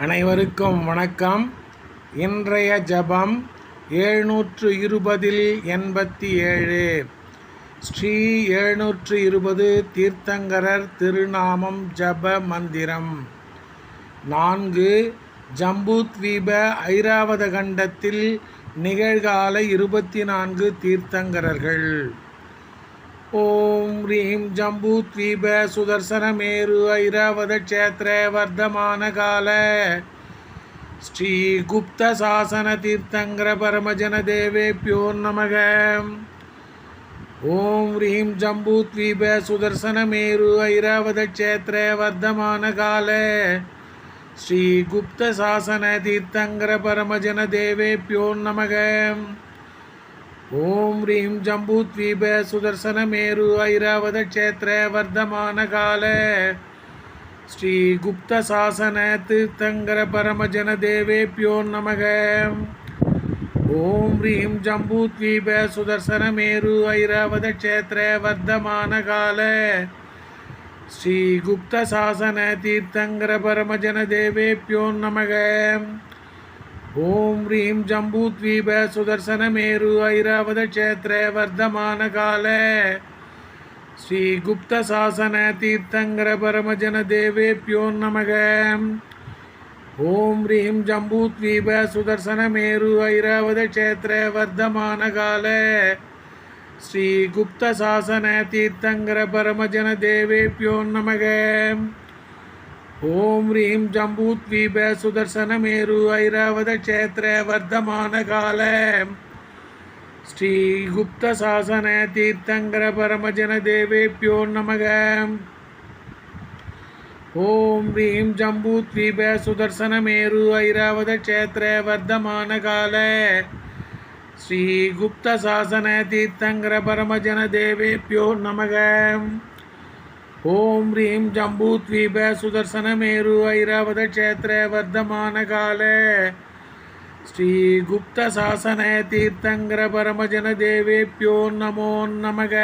அனைவருக்கும் வணக்கம். இன்றைய ஜபம் 720-87 ஸ்ரீ 720 தீர்த்தங்கரர் திருநாமம் ஜப மந்திரம். 4 ஜம்பூத்வீப ஐராவத கண்டத்தில் நிகழ்கால 24 தீர்த்தங்கரர்கள். ஓம் ரீம் ஜம்பூத்வீப சுதர்சனமேரு ஐராவத க்ஷேத்திர வர்தமான கால ஸ்ரீ குப்த சாசன தீர்த்தங்கர பரமஜன தேவேப்யோ நமக. ஓம் ரீம் ஜம்பூத்வீப சுதர்சனமேரு ஐராவத க்ஷேத்திர வர்தமான கால ஸ்ரீ குப்த சாசன தீர்த்தங்கர பரமஜன தேவேப்யோ நமக. ஓம் ரீம் ஜம்பூத்வீப சுதர்சனமேரு ஐராவத க்ஷேத்திர வர்தமான கால ஸ்ரீ குப்த சாசன தீர்த்தங்கர பரமஜன தேவேப்யோ நமக. ஓம் ரீம் ஜம்பூத்வீப சுதர்சனமேரு ஐராவத க்ஷேத்திர வர்தமான கால ஸ்ரீ குப்த சாசன தீர்த்தங்கர பரமஜன தேவேப்யோ நமக. ஓம் ரீம் ஜம்பூத்வீப சுதர்சனமேரு ஐராவத க்ஷேத்திர வர்தமான கால ஸ்ரீ குப்த சாசன தீர்த்தங்கர பரமஜன தேவேப்யோ நமக. ஓம் ரீம் ஜம்பூத்வீப சுதர்சனமேரு ஐராவத க்ஷேத்திர வர்தமான கால ஸ்ரீ குப்த சாசன தீர்த்தங்கர பரமஜன தேவேப்யோ நமக. ஓம் ரீம் ஜம்பூத்வீப சுதர்சனமேரு ஐராவத க்ஷேத்திர வர்தமான கால ஸ்ரீ குப்த சாசன தீர்த்தங்கர பரமஜன தேவேப்யோ நமக. ஓம் ரீம் ஜம்பூத்வீப சுதர்சனமேரு ஐராவத க்ஷேத்திர வர்தமான கால ஸ்ரீ குப்த சாசன தீர்த்தங்கர பரமஜன தேவேப்யோ நமக. ஓம் ரீம் ஜம்பூத்வீப சுதர்சனமேரு ஐராவத க்ஷேத்திர வர்தமான கால ஸ்ரீ குப்த சாசன தீர்த்தங்கர பரமஜன தேவேப்யோ நமோ நமக.